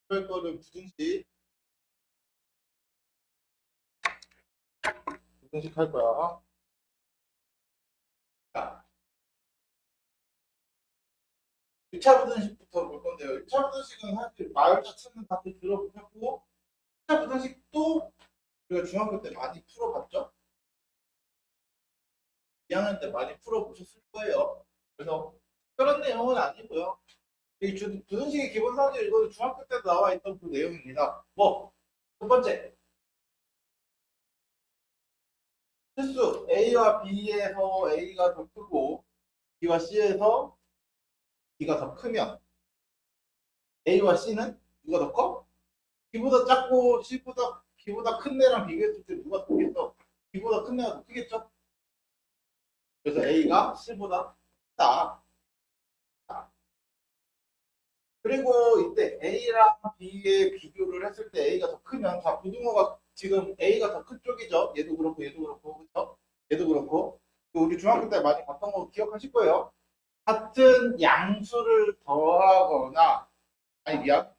할 거는 부등식 할 거야. 자, 1차 부등식부터 볼 건데요. 1차 부등식은 사실 말 자체는 다들 들어보셨고, 1차 부등식도 우리가 중학교 때 많이 풀어봤죠? 2학년 때 많이 풀어보셨을 거예요. 그래서 그런 내용은 아니고요. 이 부등식의 기본 사실 이거 중학교 때도 나와 있던 그 내용입니다. 뭐, 첫 번째, 실수 A와 B에서 A가 더 크고 B와 C에서 B가 더 크면 A와 C는 누가 더 커? B보다 작고 C보다 B보다 큰 애랑 비교했을 때 누가 더 크겠어? B보다 큰 애가 더 크겠죠? 그래서 A가 C보다 크다. 그리고 이때 A랑 B의 비교를 했을 때 A가 더 크면 자 고등어가 지금 A가 더 큰 쪽이죠. 얘도 그렇고 그렇죠? 얘도 그렇고 우리 중학교 때 많이 봤던 거 기억하실 거예요. 같은 양수를 더하거나 아니 미안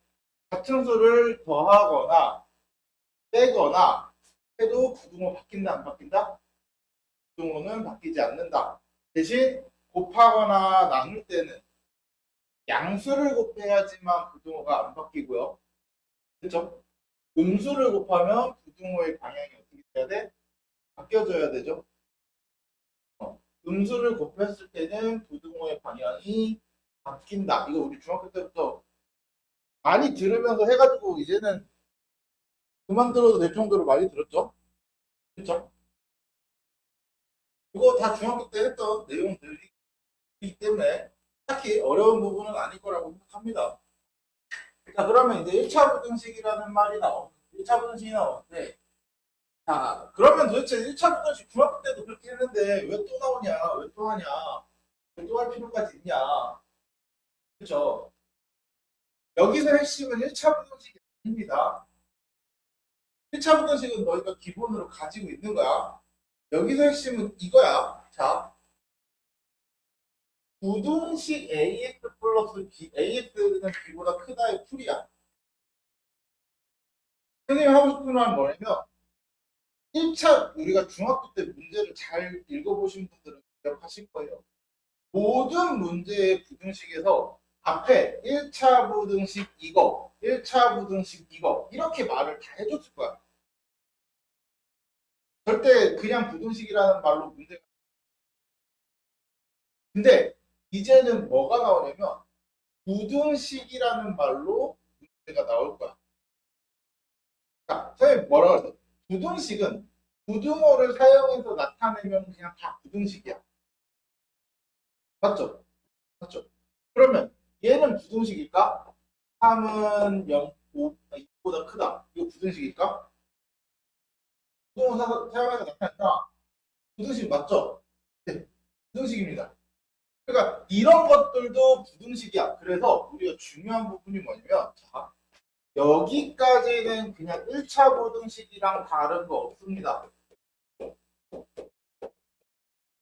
같은 수를 더하거나 빼거나 해도 부등호 바뀐다 안 바뀐다? 부등호는 바뀌지 않는다. 대신 곱하거나 나눌 때는 양수를 곱해야지만 부등호가 안 바뀌고요. 그렇죠? 음수를 곱하면 부등호의 방향이 어떻게 돼야 돼? 바뀌어져야 되죠. 음수를 곱했을 때는 부등호의 방향이 바뀐다. 이거 우리 중학교 때부터 많이 들으면서 해가지고 이제는 그만 들어도 될 정도로 많이 들었죠. 그렇죠? 이거 다 중학교 때 했던 내용들이기 때문에 딱히 어려운 부분은 아닐 거라고 생각합니다. 자, 그러면 이제 1차 부등식이라는 말이 나오고 1차 부등식이 나오는데 자, 그러면 도대체 1차 부등식 중학교 때도 그렇게 했는데 왜 또 나오냐? 왜 또 하냐? 왜 또 할 필요까지 있냐? 그렇죠? 여기서 핵심은 1차 부등식이 아닙니다. 1차 부등식은 너희가 기본으로 가지고 있는 거야. 여기서 핵심은 이거야. 자, 부등식 ax 플러스 b, ax는 b보다 크다의 풀이야. 선생님이 하고 싶은 말은 뭐냐면 1차 우리가 중학교 때 문제를 잘 읽어보신 분들은 기억하실 거예요. 모든 문제의 부등식에서 앞에 1차 부등식 이거, 1차 부등식 이거 이렇게 말을 다 해줬을 거야. 절대 그냥 부등식이라는 말로 문제가. 근데 이제는 뭐가 나오냐면 부등식이라는 말로 문제가 나올 거야. 자, 선생님 뭐라고 했어? 부등식은 부등호를 사용해서 나타내면 그냥 다 부등식이야. 맞죠? 맞죠? 그러면 얘는 부등식일까? 3은 0, 5보다 크다. 이거 부등식일까? 부등호 사용해서 나타낸다. 부등식 맞죠? 네, 부등식입니다. 그러니까 이런 것들도 부등식이야. 그래서 우리가 중요한 부분이 뭐냐면 자, 여기까지는 그냥 1차 부등식이랑 다른 거 없습니다.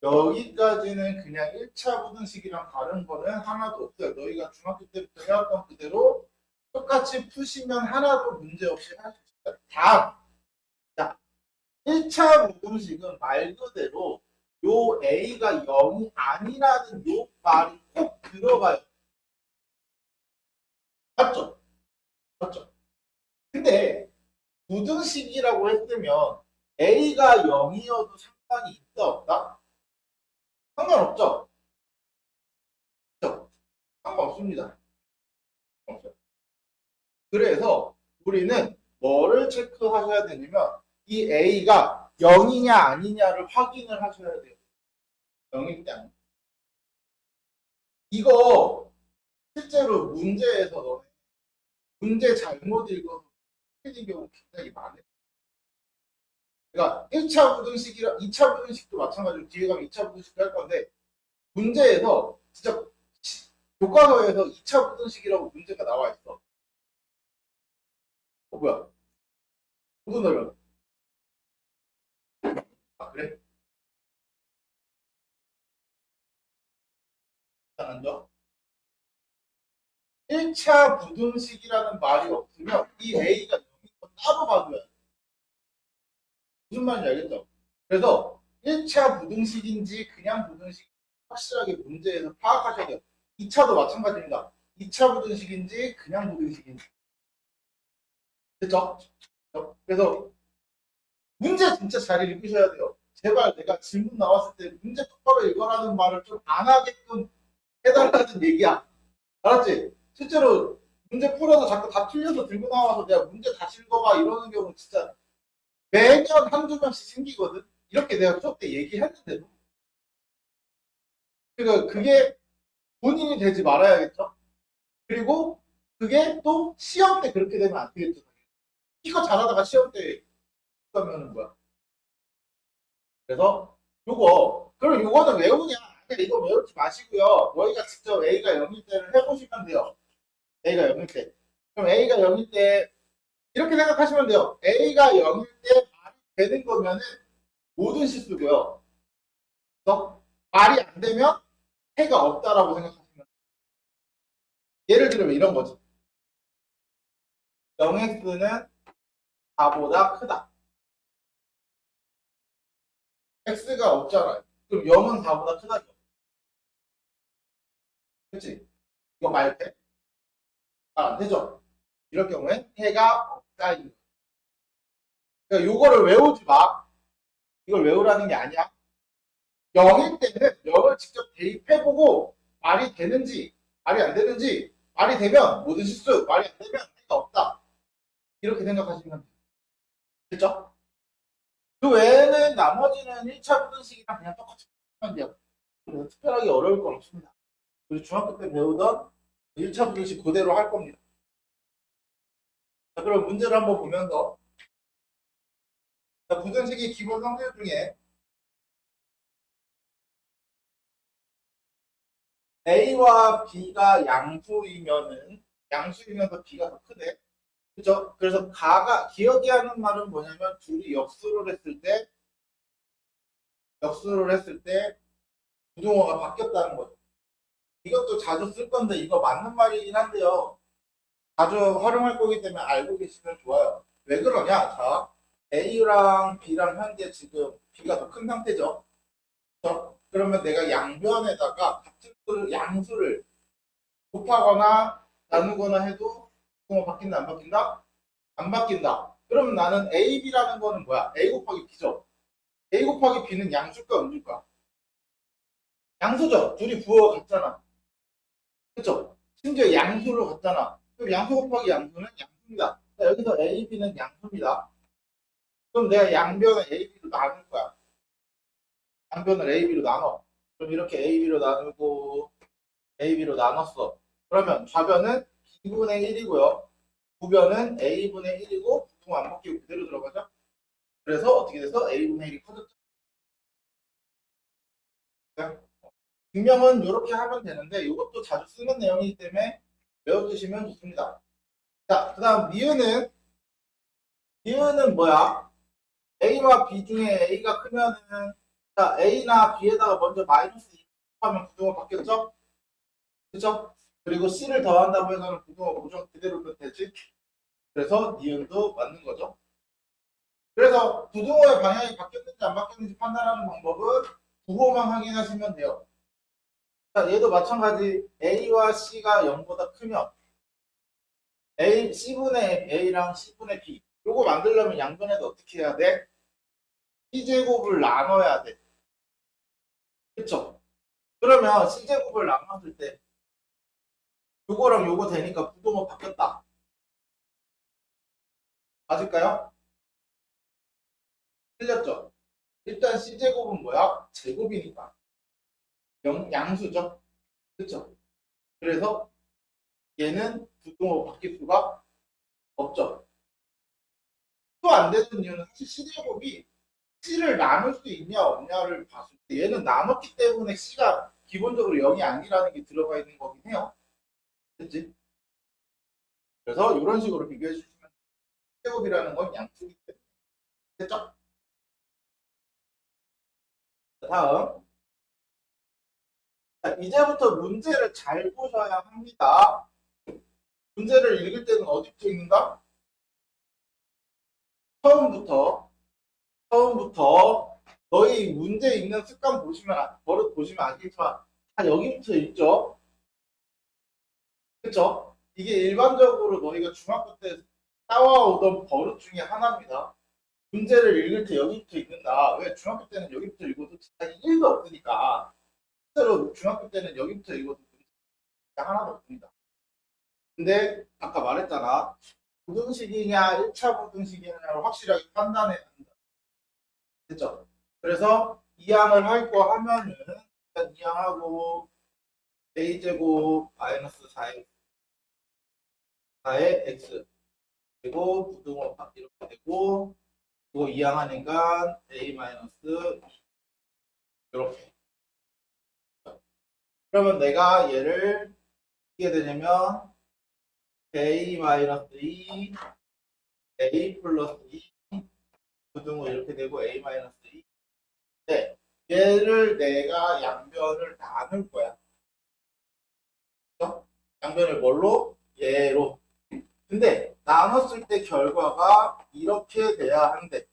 여기까지는 그냥 1차 부등식이랑 다른 거는 하나도 없어요. 너희가 중학교 때부터 해왔던 그대로 똑같이 푸시면 하나도 문제 없이 할 수 있어요. 다음. 자, 1차 부등식은 말 그대로 요 A가 0이 아니라는 요 말이 꼭 들어가요. 맞죠? 맞죠? 근데 부등식이라고 했으면 A가 0이어도 상관이 있다 없다? 상관없죠? 그렇죠? 상관없습니다. 없어요. 그래서 우리는 뭐를 체크하셔야 되냐면 이 A가 0이냐 아니냐를 확인을 하셔야 돼요. 0이냐. 이거 실제로 문제에서 너네 문제 잘못 읽어서 틀린 경우 굉장히 많아요. 그러니까 1차 부등식이랑 2차 부등식도 마찬가지로 뒤에 가면 2차 부등식도 할 건데 문제에서 진짜 교과서에서 2차 부등식이라고 문제가 나와 있어. 뭐야? 무슨 소리야? 아, 그래? 안 줘? 1차 부등식이라는 말이 없으면 이 A가 0인 거 따로 봐줘야 돼. 무슨 말인지 알겠죠? 그래서 1차 부등식인지 그냥 부등식인지 확실하게 문제에서 파악하셔야 돼요. 2차도 마찬가지입니다. 2차 부등식인지 그냥 부등식인지. 됐죠? 그래서 문제 진짜 잘 읽으셔야 돼요. 제발 내가 질문 나왔을 때 문제 똑바로 읽어라는 말을 좀 안 하게끔 해달라는 얘기야. 알았지? 실제로 문제 풀어서 자꾸 다 틀려서 들고 나와서 내가 문제 다시 읽어봐 이러는 경우 진짜 매년 한두 명씩 생기거든. 이렇게 내가 수업 때 얘기했는데도. 그러니까 그게 본인이 되지 말아야겠죠. 그리고 그게 또 시험 때 그렇게 되면 안 되겠죠. 이거 잘하다가 시험 때 그러면은 뭐야? 그래서 그럼 요거는 외우냐? 아니, 이거 외우지 마시고요. 너희가 직접 A가 0일 때를 해보시면 돼요. A가 0일 때. 그럼 A가 0일 때 이렇게 생각하시면 돼요. A가 0일 때 말이 되는 거면은 모든 실수고요. 그래서 말이 안 되면 해가 없다라고 생각하시면 돼요. 예를 들면 이런 거죠. 0x는 4보다 크다. x가 없잖아요. 그럼 0은 4보다 크다죠. 그치? 이거 말 돼? 말 안 되죠? 이럴 경우엔 해가 없다. 그러니까 요거를 외우지 마. 이걸 외우라는 게 아니야. 0일 때는 0을 직접 대입해보고 말이 되는지 말이 안 되는지 말이 되면 모든 실수 말이 안 되면 해가 없다. 이렇게 생각하시면 돼요. 됐죠? 그 외에는 나머지는 1차 부등식이랑 그냥 똑같이 하면 돼요. 그래서 특별하게 어려울 건 없습니다. 우리 중학교 때 배우던 1차 부등식 그대로 할 겁니다. 자, 그럼 문제를 한번 보면서 자, 부등식의 기본 성질 중에 A와 B가 양수이면서 B가 더 크대. 그죠? 그래서 기억이 하는 말은 뭐냐면 둘이 역수를 했을 때 부등호가 바뀌었다는 거죠. 이것도 자주 쓸 건데 이거 맞는 말이긴 한데요. 자주 활용할 거기 때문에 알고 계시면 좋아요. 왜 그러냐? 자, A랑 B랑 현재 지금 B가 더 큰 상태죠. 그렇죠? 그러면 내가 양변에다가 같은 양수를 곱하거나 나누거나 해도 부등호 바뀐다 안 바뀐다? 안 바뀐다. 그럼 나는 A, B라는 거는 뭐야? A 곱하기 B죠. A 곱하기 B는 양수일까 음수일까? 양수죠. 둘이 부호가 같잖아. 그쵸? 심지어 양수로 같잖아. 그럼 양수 곱하기 양수는 양수입니다. 자, 여기서 A, B는 양수입니다. 그럼 내가 양변을 A, B로 나눌 거야. 양변을 A, B로 나눠. 그럼 이렇게 A, B로 나누고 A, B로 나눴어. 그러면 좌변은 B분의 1이고요. 부변은 A분의 1이고 부등 안 바뀌고 그대로 들어가죠. 그래서 어떻게 돼서 A분의 1이 커졌죠. 증명은 이렇게 하면 되는데 이것도 자주 쓰는 내용이기 때문에 외워두시면 좋습니다. 자, 그 다음 니은은 뭐야? A와 B 중에 A가 크면은 자, A나 B에다가 먼저 마이너스 2 하면 부등호 바뀌었죠? 그죠? 그리고 C를 더한다고 해서는 부등호 고정 그대로 되지? 그래서 니은도 맞는 거죠. 그래서 부등호의 방향이 바뀌었는지 안 바뀌었는지 판단하는 방법은 부호만 확인하시면 돼요. 자, 얘도 마찬가지 A와 C가 0보다 크면 C분의 A랑 C분의 B 요거 만들려면 양변에도 어떻게 해야 돼? C제곱을 나눠야 돼. 그쵸? 그러면 C제곱을 나눴을 때 요거랑 요거 되니까 부등호 바뀌었다. 맞을까요? 틀렸죠? 일단 C제곱은 뭐야? 제곱이니까. 양수죠? 그쵸? 그래서 얘는 부등호 바뀔 수가 없죠. 또 안 되는 이유는 사실 C제곱이 C를 나눌 수 있냐 없냐를 봤을 때 얘는 나눴기 때문에 C가 기본적으로 0이 아니라는 게 들어가 있는 거긴 해요. 그치? 그래서 이런 식으로 비교해 주시면 C제곱이라는 건 양수기 때문에 됐죠? 다음 자, 이제부터 문제를 잘 보셔야 합니다. 문제를 읽을 때는 어디부터 읽는다? 처음부터 너희 문제 읽는 습관 버릇 보시면 아시겠지만 다 여기부터 읽죠. 그쵸? 이게 일반적으로 너희가 중학교 때 따와오던 버릇 중에 하나입니다. 문제를 읽을 때 여기부터 읽는다. 왜? 중학교 때는 여기부터 읽어도 지장이 1도 없으니까. 실제로 중학교 때는 여기부터 읽어도 지장 하나도 없습니다. 근데 아까 말했잖아. 부등식이냐 1차 부등식이냐를 확실하게 판단해야 한다. 됐죠? 그래서 이항을 할 거 하면은 일단 이항하고 a제곱 마이너스 4의 x 그리고 부등호 이렇게 되고 그리고 이항하니까 a 마이너스 이렇게. 그러면 내가 얘를 어떻게 되냐면 a 마이너스 2 a 플러스 2 부등호 이렇게 되고 a 마이너스 2. 네, 얘를 내가 양변을 나눌 거야. 그렇죠? 양변을 뭘로? 얘로. 근데 나눴을 때 결과가 이렇게 돼야 한대.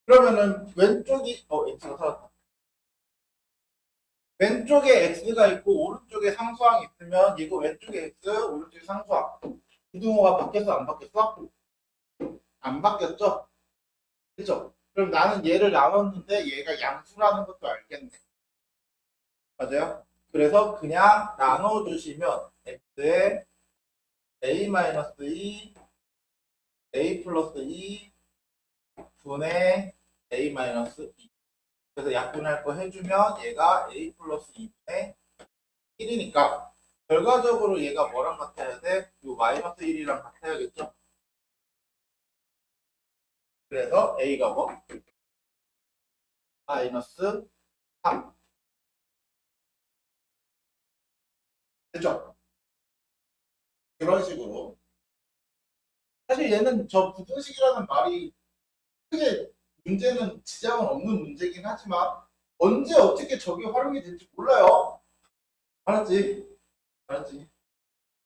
그러면은 왼쪽이 x가 사라졌다. 왼쪽에 x가 있고 오른쪽에 상수항이 있으면 이거 왼쪽에 x, 오른쪽에 상수항. 부등호가 바뀌었어? 안 바뀌었어? 안 바뀌었죠? 그죠? 그럼 나는 얘를 나눴는데 얘가 양수라는 것도 알겠네. 맞아요? 그래서 그냥 나눠주시면 x에 a-2, a 플러스 2 분의 a-2. 그래서 약분할 거 해주면 얘가 a 플러스 2분의 1이니까 결과적으로 얘가 뭐랑 같아야 돼? 요 마이너스 1이랑 같아야겠죠? 그래서 a가 뭐? 마이너스 3. 됐죠? 그런 식으로. 사실 얘는 저 부등식이라는 말이 크게 문제는 지장은 없는 문제긴 하지만 언제 어떻게 저게 활용이 될지 몰라요. 알았지? 알았지?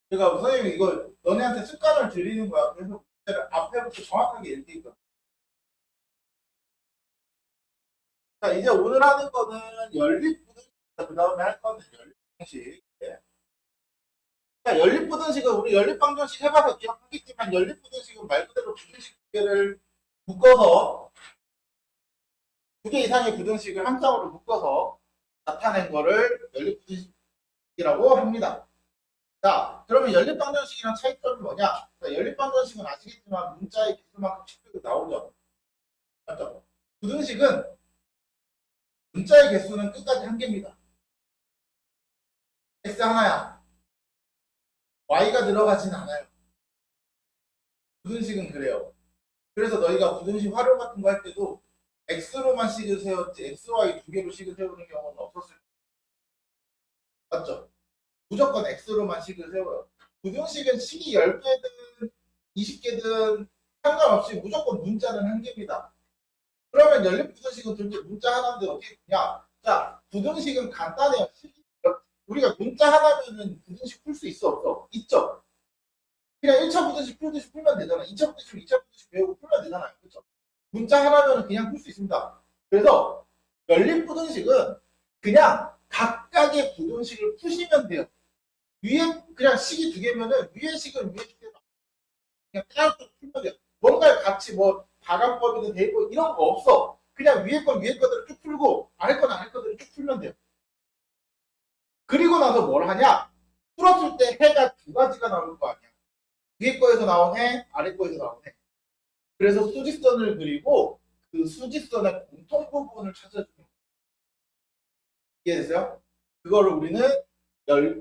그러니까 선생님이 이거 너네한테 습관을 들이는 거야. 그래서 문제를 앞에부터 정확하게 읽는 거야. 자, 이제 오늘 하는 거는 연립부등식, 그 다음에 할 거는 연립부등식. 예. 자, 연립부등식은 우리 연립방정식 해봐서 기억하겠지만 연립부등식은 말 그대로 부등식 두 개를 묶어서 두 개 이상의 부등식을 한 쌍으로 묶어서 나타낸 거를 연립부등식이라고 합니다. 자, 그러면 연립방정식이랑 차이점이 뭐냐? 자, 연립방정식은 아시겠지만 문자의 개수만큼 식별이 나오죠. 맞죠? 부등식은 문자의 개수는 끝까지 한 개입니다. x 하나야. y가 들어가진 않아요. 부등식은 그래요. 그래서 너희가 부등식 활용 같은 거 할 때도 x로만 식을 세웠지 x, y 두 개로 식을 세우는 경우는 없었을 거예요. 맞죠? 무조건 x로만 식을 세워요. 부등식은 식이 10개든 20개든 상관없이 무조건 문자는 한 개입니다. 그러면 연립부등식은 둘째 문자 하나인데 어떻게 되냐? 자, 부등식은 간단해요. 우리가 문자 하나면은 부등식 풀 수 있어 없어? 있죠? 그냥 1차 부등식 풀듯이 풀면 되잖아. 2차 부등식, 2차 부등식 배우고 풀면 되잖아요. 그렇죠? 문자 하나면은 그냥 풀 수 있습니다. 그래서 연립부등식은 그냥 각각의 부등식을 푸시면 돼요. 위에 그냥 식이 두 개면은 위에 식은 위에 두 개만 그냥 따로 풀면 돼요. 뭔가 같이 뭐 다간법이든 대입법 이런 거 없어. 그냥 위에 건 위에 거대로 쭉 풀고 아래 건 아래 거대로 쭉 풀면 돼요. 그리고 나서 뭘 하냐? 풀었을 때 해가 두 가지가 나올 거 아니야. 위에 거에서 나온 해, 아래 거에서 나온 해. 그래서 수직선을 그리고 그 수직선의 공통 부분을 찾아주는 거예요. 이해되세요? 그거를 우리는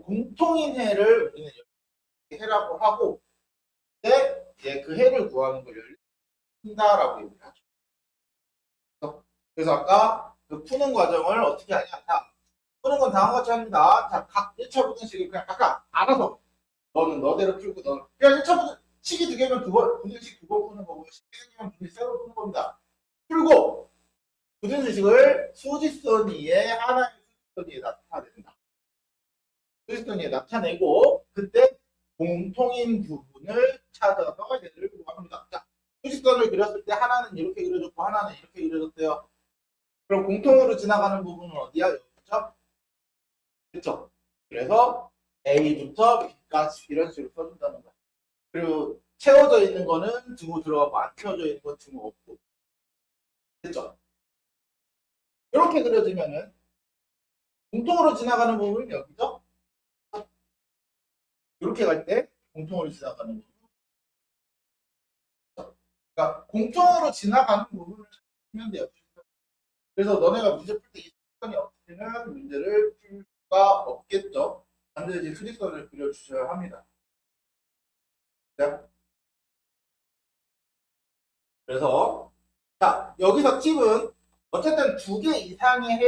공통인 해를 우리는 해라고 하고 그 해를 구하는 걸 열린다라고 얘기를 하죠. 그래서 아까 그 푸는 과정을 어떻게 하냐? 자, 푸는 건 다음과 같이 합니다. 자, 각 1차 부등식을 그냥 각각 알아서 너는 너대로 풀고 너는 그냥 1차 식이 두 개면 부등식 두 번 푸는 거고 식이 생기면 부등식 세 번 푸는 겁니다. 풀고 부등식을 수직선 위에 하나의 수직선 위에 나타낸다. 수직선이 나타내고 그때 공통인 부분을 찾아서 얘를 구합니다. 자, 수직선을 그렸을 때 하나는 이렇게 그려졌고 하나는 이렇게 그려졌대요. 그럼 공통으로 지나가는 부분은 어디야? 여기죠? 그렇죠? 그래서 A부터 B까지 이런 식으로 써준다는 거야. 그리고 채워져 있는 거는 등호 들어가고 안 채워져 있는 건 등호 없고. 됐죠? 이렇게 그려지면은 공통으로 지나가는 부분은 여기죠? 이렇게 갈 때 공통으로 지나가는 부분. 그러니까 공통으로 지나가는 부분을 찾으면 돼요. 그래서 너네가 문제 풀 때 이 수직선이 없으면 문제를 풀 수가 없겠죠. 반드시 수직선을 그려주셔야 합니다. 자, 그래서 자 여기서 팁은 어쨌든 2개 이상의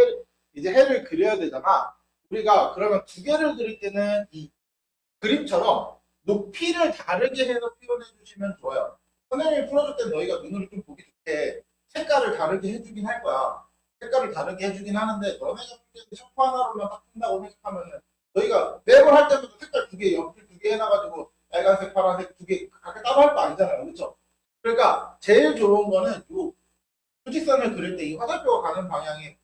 해를 그려야 되잖아. 우리가 그러면 2개를 그릴 때는 이 그림처럼 높이를 다르게 해서 표현해 주시면 좋아요. 선생님이 풀어줄 때 너희가 눈으로 좀 보기 좋게 색깔을 다르게 해주긴 할 거야. 색깔을 다르게 해주긴 하는데 너네가 풀 때 셔프 하나로만 딱 푼다고 생각하면은 너희가 매번 할 때마다 색깔 2개, 연필 2개 해놔가지고 빨간색, 파란색 2개 각각 따로 할 거 아니잖아요. 그렇죠? 그러니까 제일 좋은 거는 요 수직선을 그릴 때 이 화살표가 가는 방향을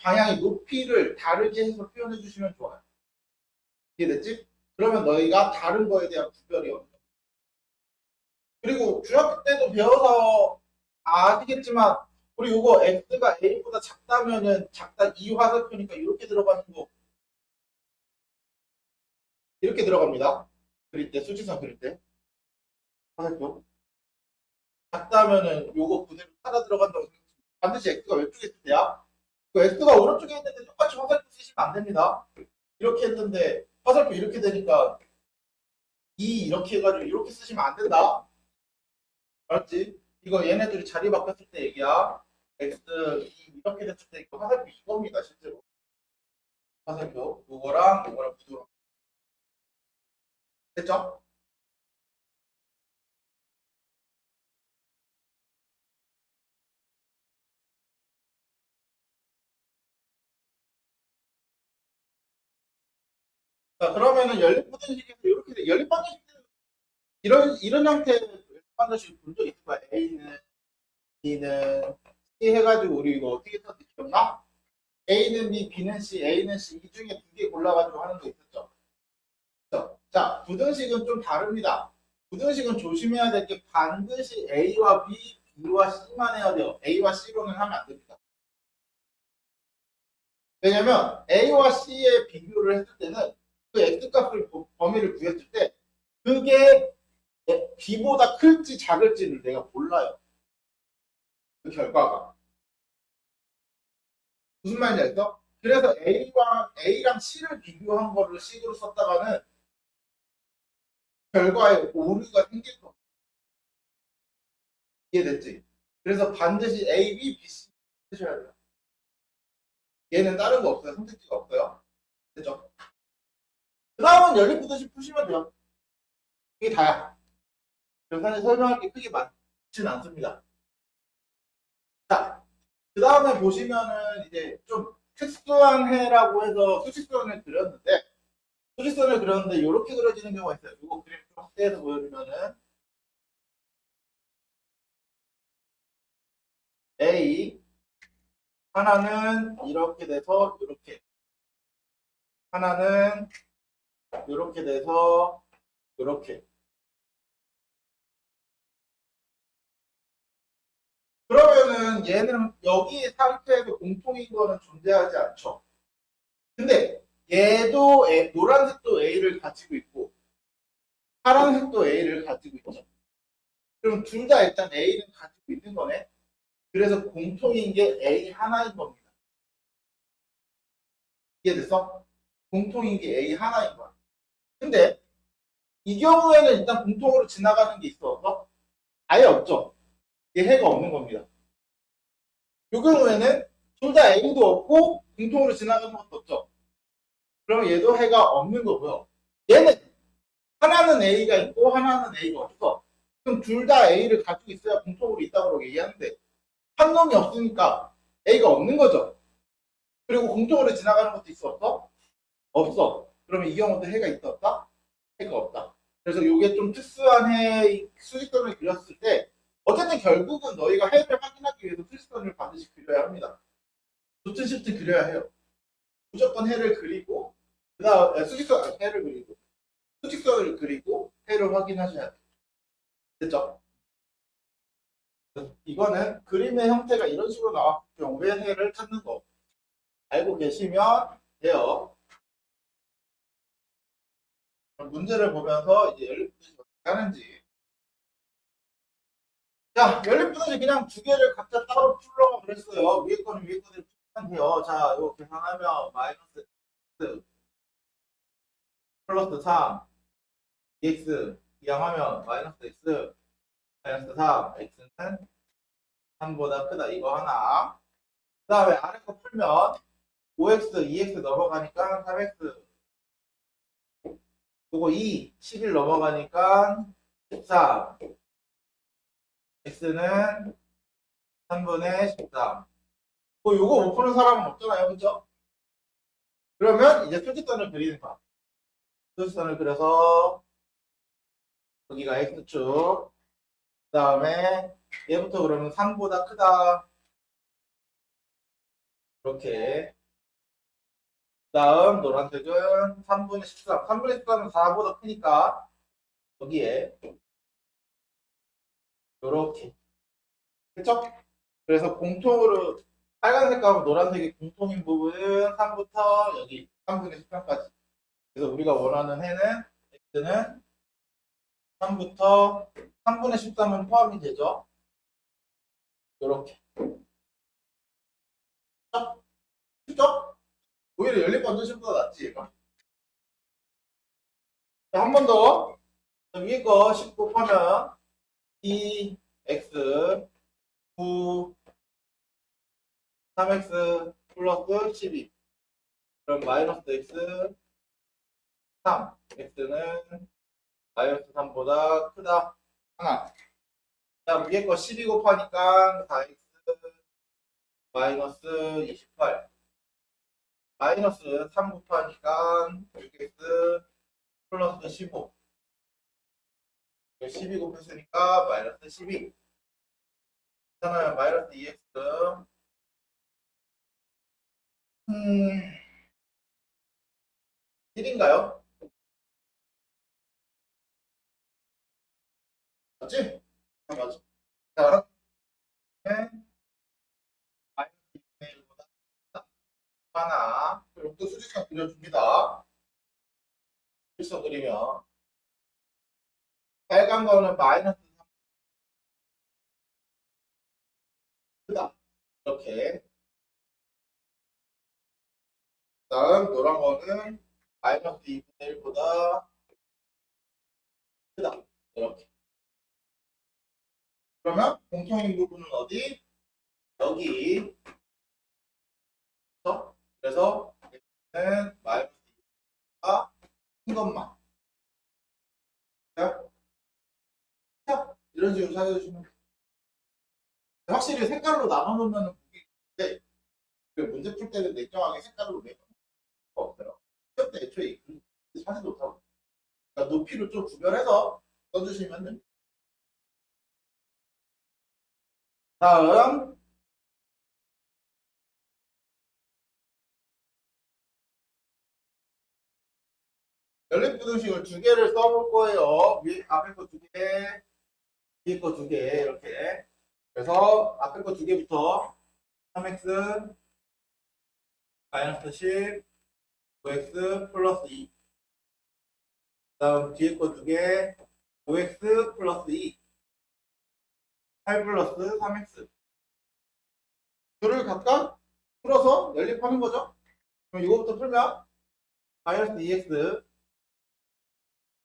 방향의 높이를 다르게 해서 표현해 주시면 좋아요. 이해됐지? 그러면 너희가 다른 거에 대한 구별이 없는 거야. 그리고 중학교 때도 배워서 아시겠지만 우리 요거 x가 a보다 작다면은 작다 이 화살표니까 이렇게 들어가는 거 이렇게 들어갑니다. 그릴 때 수직선 그릴 때 화살표 작다면은 요거 그대로 따라 들어간다고 생각하시면 반드시 x가 왼쪽에 있을 때야. 그 x가 오른쪽에 있는데 똑같이 화살표 쓰시면 안 됩니다. 이렇게 했는데 화살표 이렇게 되니까 이렇게 해가지고 이렇게 쓰시면 안 된다. 알았지? 이거 얘네들이 자리 바뀌었을 때 얘기야. x 이렇게 됐을 때 이거 화살표 이겁니다 실제로. 화살표 요거랑 부드러워. 됐죠? 자 그러면은 연립 방정식에서 이렇게 연립 방정식 이런 형태의 연립 방정식 본 적 있을 거야. A는 B는 C 해가지고 우리 이거 어떻게 썼는지 기억나? A는 B, B는 C, A는 C 이 중에 2개 골라가지고 하는 거 있었죠. 그렇죠? 자 부등식은 좀 다릅니다. 부등식은 조심해야 될 게 반드시 A와 B, B와 C만 해야 돼요. A와 C로는 하면 안 됩니다. 왜냐면 A와 C의 비교를 했을 때는 그 X값을 범위를 구했을 때 그게 B보다 클지 작을지를 내가 몰라요. 그 결과가. 무슨 말인지 알죠? 그래서 A랑 C를 비교한 거를 C로 썼다가는 결과에 오류가 생길 겁니다. 이해됐지? 그래서 반드시 A, B, B, C 쓰셔야 돼요. 얘는 다른 거 없어요. 선택지가 없어요. 됐죠? 그 다음은 연립부등식 푸시면 돼요. 이게 다야. 그래서 사실 설명할 게 크게 많지는 않습니다. 자, 그 다음에 보시면은 이제 좀 특수한 해라고 해서 수직선을 그렸는데 이렇게 그려지는 경우가 있어요. 이거 그림 좀 확대해서 보여주면은 A 하나는 이렇게 돼서 이렇게 하나는 이렇게 돼서 이렇게 그러면은 얘는 여기 상태에서 공통인 거는 존재하지 않죠. 근데 얘도 노란색도 A를 가지고 있고 파란색도 A를 가지고 있죠. 그럼 둘 다 일단 A는 가지고 있는 거네. 그래서 공통인 게 A 하나인 겁니다. 이해됐어? 공통인 게 A 하나인 거야. 근데 이 경우에는 일단 공통으로 지나가는 게 있어서 아예 없죠. 얘 해가 없는 겁니다. 이 경우에는 둘 다 A도 없고 공통으로 지나가는 것도 없죠. 그럼 얘도 해가 없는 거고요. 얘는 하나는 A가 있고 하나는 A가 없어. 그럼 둘 다 A를 가지고 있어야 공통으로 있다고 얘기하는데 한 놈이 없으니까 A가 없는 거죠. 그리고 공통으로 지나가는 것도 있어 없어? 없어. 그러면 이 경우도 해가 있다 없다? 해가 없다. 그래서 이게 좀 특수한 해 수직선을 그렸을 때 어쨌든 결국은 너희가 해를 확인하기 위해서 수직선을 반드시 그려야 합니다. 도트 시프트 그려야 해요. 무조건 해를 그리고 그다음 수직선 해를 그리고 수직선을 그리고 해를 확인하셔야 돼요. 됐죠? 이거는 그림의 형태가 이런 식으로 나왔을 경우에 해를 찾는 거 알고 계시면 돼요. 그럼 문제를 보면서 이제 연립분식 어떻게 하는지. 자, 연립분식 그냥 두 개를 각자 따로 풀러 그랬어요. 위에 거는 위에 거대로 풀면 돼요. 자, 이거 계산하면 마이너스 x 플러스 3 dx 이항하면 마이너스 x 마이너스 3 x는 3보다 크다. 이거 하나. 그 다음에 아래 거 풀면 5x, 2x 넘어가니까 3x 그리고 2, 11 넘어가니까 14 x는 3분의 13 뭐 요거 못 푸는 사람은 없잖아요. 그죠? 그러면 이제 표지선을 그리는 거야. 표지선을 그려서 여기가 x축 그 다음에 얘부터 그러면 3보다 크다 이렇게 그 다음 노란색은 3분의 13 3분의 13은 4보다 크니까 여기에 이렇게 그쵸? 그래서 공통으로 빨간색과 노란색이 공통인 부분은 3부터 여기 3분의 13까지 그래서 우리가 원하는 해는 x는 3부터 3분의 13은 포함이 되죠? 이렇게 그죠? 오히려 연립 건조심보다 낫지 얘가. 한 번 더 위에 거 19 하면 2x 9 3x 플러스 12 그럼 마이너스 x 3 x는 마이너스 3보다 크다 하나 자 위에 거 12 곱하니까 4x 마이너스 28 마이너스 3 곱하니까 6x 플러스 15 12 곱했으니까 마이너스 12 그러면 마이너스 2x 1인가요? 맞지? 맞지? 자, 네. 마이너스 2분의 1보다 하나 그럼 또 수직선 그려줍니다. 수직선 그리면 빨간 거는 마이너스 3 크다 이렇게 다음 노란 거는 마이너스 2분의 1보다 크다 이렇게 그러면 공통인 부분은 어디? 여기 그렇죠? 그래서 x는 마이너스 2보다 큰 것만 자, 이런 식으로 찾아주시면 돼요. 확실히 색깔로 나눠놓으면 보기 그 문제 풀 때는 냉정하게 색깔로 내는 거 없어요. 시험 때 애초에 사진 못하고 그러니까 높이를 좀 구별해서 써주시면 됩니다. 다음 연립부등식을 두 개를 써볼 거예요. 위에 앞에 거 두 개, 뒤에 거 두 개 이렇게. 그래서 앞에 거 두 개부터 3x 마이너스 10, 5x 플러스 2. 다음 뒤에 거 두 개, 5x 플러스 2, 8 플러스 3x. 둘을 각각 풀어서 연립하는 거죠. 그럼 이거부터 풀면 마이너스 2x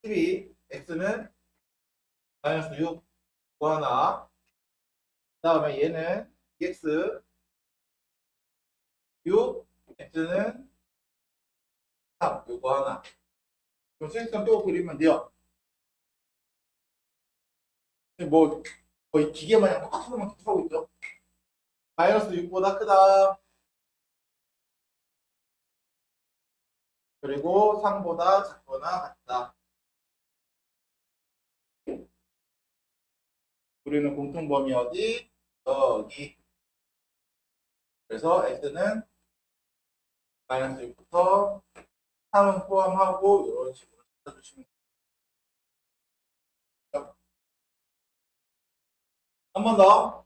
12, x는 마이너스 6, 뭐 하나. 그 다음에 얘는 2x 6, x는 3, 요거 하나. 그럼 수직선 또 그리면 돼요. 뭐 거의 기계 마냥 똑같은 것만 계속 하고 있죠. 마이너스 6보다 크다. 그리고 3보다 작거나 같다. 우리는 공통범위 어디? 여기. 그래서 x는 마이너스 6부터 3은 포함하고 이런 식으로 찾아주시면 돼요. 한 번 더.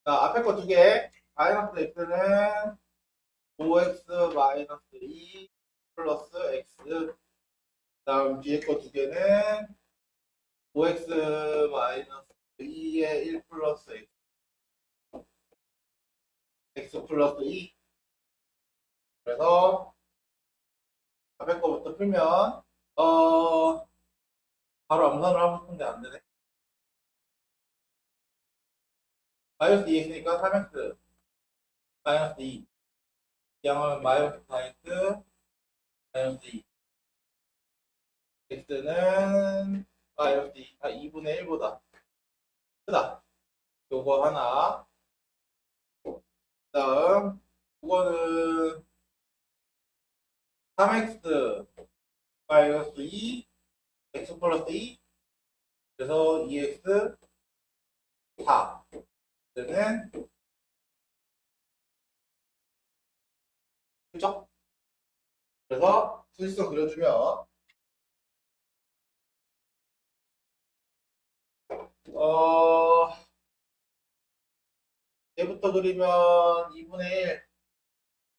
자, 앞에 거 두 개. 마이너스 x는 5x 마이너스 2 플러스 x. 다음 뒤에 거 두 개는 5x 마이너스 2에 1 플러스 x. x 플러스 2. 그래서 앞에 거부터 풀면 바로 암산을 하고 싶은데 안 되네. 마이너스 2 있으니까 3x 마이너스 2. 양은 마이너스 4x 마이너스 2. x는 마이너스 2, 2분의 1보다 크다. 요거 하나. 다음 이거는 3x 마이너스 2 x 플러스 2. 그래서 2x 4. 그는 그죠? 그래서 수직선 그려주면 얘부터 그리면 2분의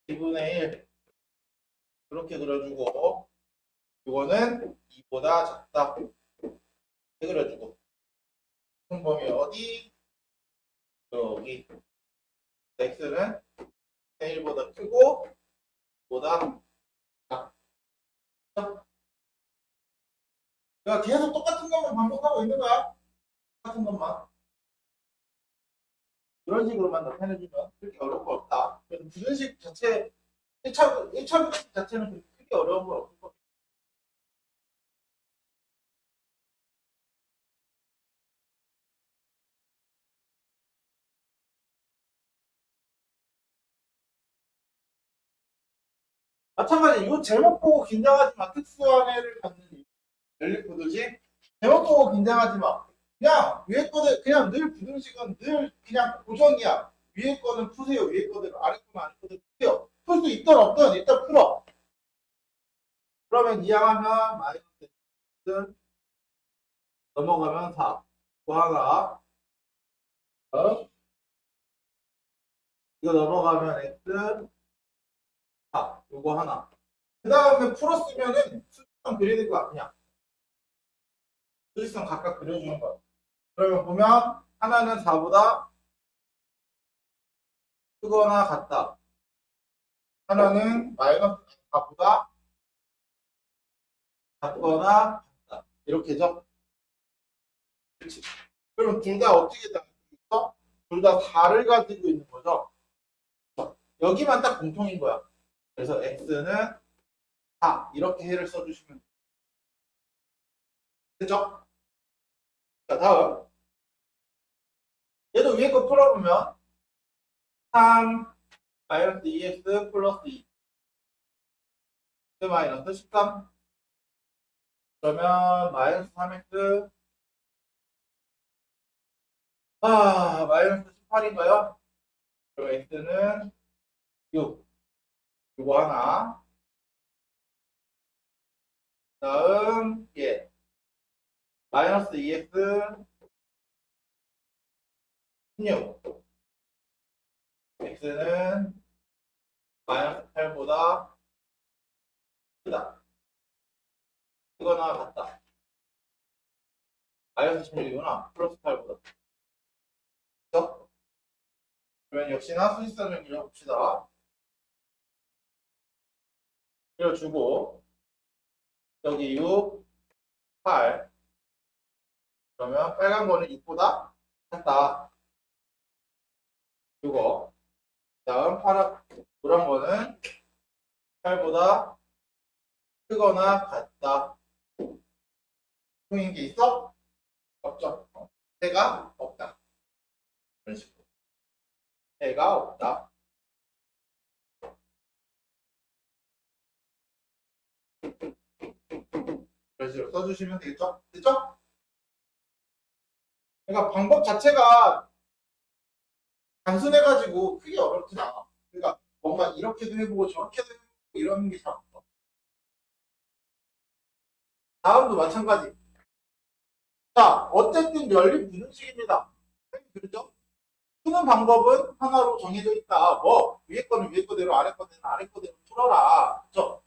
1, 2분의 1 그렇게 그려주고 이거는 2보다 작다 이렇게 그려주고 큰 범위 어디? 여기. x는 1보다 크고 보다 작다. 그러니까 계속 똑같은 것만 반복하고 있는 거야. 똑같은 것만. 이런 식으로만 나타내주면 그렇게 어려운 거 없다. 그래서 부등식 자체 1차 부등식 자체는 그렇게 크게 어려운 건 없을 거. 마찬가지 이거 제목 보고 긴장하지 마. 특수한 애를 갖는 연립 부등식 제목 보고 긴장하지 마. 그냥 위에 거는 그냥 늘 부등식은 늘 그냥 고정이야. 위에 거는 푸세요. 위에 거는 아래 거는 아래 거는 푸세요. 풀 수 있든 없든 일단 풀어. 그러면 이항하면 마이너스 x 넘어가면 4. 뭐 하나. 어? 이거 넘어가면 x 4. 요거 하나. 그 다음에 풀었으면은 수직선 그리는 거 아니야. 수직선 각각 그려주는 거야. 그러면 보면 하나는 4보다 크거나 같다. 하나는 마이너스 4보다 작거나 같다. 이렇게죠? 그렇지. 그럼 둘 다 어떻게 다 있어? 둘 다 4를 가지고 있는 거죠? 여기만 딱 공통인 거야. 그래서 x는 4 이렇게 해를 써주시면 되죠? 자 다음 얘도 위에 거 풀어보면 3 마이너스 2x 플러스 2 마이너스 13 그러면 마이너스 3x 마이너스 18인가요? 그럼 x는 6 이거 하나 다음 예 마이너스 2x 16 x는 마이너스 8보다 크다 크거나 같다 마이너스 16이구나 플러스 8보다 그렇죠? 그러면 역시나 수직선을 그려봅시다 그려주고 여기 6 8 그러면 빨간 거는 6보다 작다 이거 다음 파란 노란 거는 8보다 크거나 같다 보이는 게 있어? 없죠? 해가 없다 이런 식으로 해가 없다 이런 식으로 써주시면 되겠죠? 됐죠? 그러니까 방법 자체가 단순해가지고 크게 어렵진 않아. 그러니까 뭔가 이렇게도 해보고 저렇게도 해보고 이런 게 잘 없어. 다음도 마찬가지. 자, 어쨌든 열린 분식입니다. 그렇죠? 푸는 방법은 하나로 정해져 있다. 뭐 위에 거는 위에 거대로 아래 거는 아래 거대로 풀어라. 그렇죠?